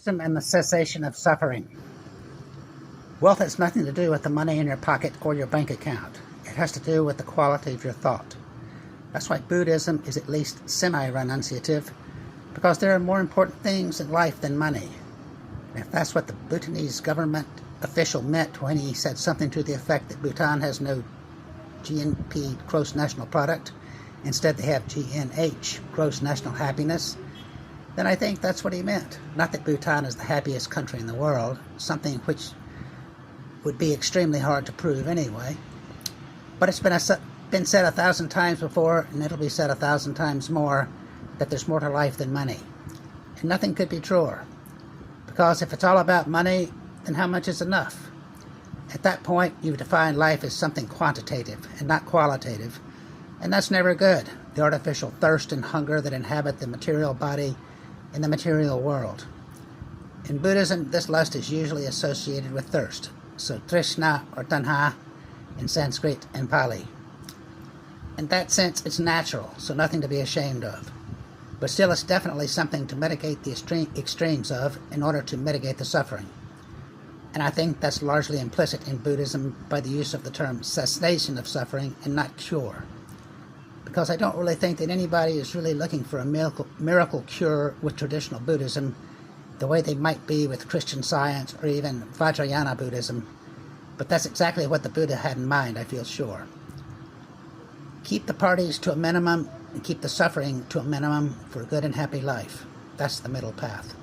Buddhism and the cessation of suffering. Wealth has nothing to do with the money in your pocket or your bank account. It has to do with the quality of your thought. That's why Buddhism is at least semi-renunciative, because there are more important things in life than money. And if that's what the Bhutanese government official meant when he said something to the effect that Bhutan has no GNP, gross national product, instead they have GNH, gross national happiness, then I think that's what he meant. Not that Bhutan is the happiest country in the world, something which would be extremely hard to prove anyway. But it's been said 1,000 times before, and it'll be said 1,000 times more, that there's more to life than money. And nothing could be truer. Because if it's all about money, then how much is enough? At that point, you define life as something quantitative and not qualitative. And that's never good. The artificial thirst and hunger that inhabit the material body in the material world. In Buddhism, this lust is usually associated with thirst. So Trishna or Tanha in Sanskrit and Pali. In that sense, it's natural, so nothing to be ashamed of. But still, it's definitely something to mitigate the extremes of in order to mitigate the suffering. And I think that's largely implicit in Buddhism by the use of the term cessation of suffering and not cure. Because I don't really think that anybody is really looking for a miracle cure with traditional Buddhism the way they might be with Christian Science or even Vajrayana Buddhism. But that's exactly what the Buddha had in mind, I feel sure. Keep the parties to a minimum and keep the suffering to a minimum for a good and happy life. That's the middle path.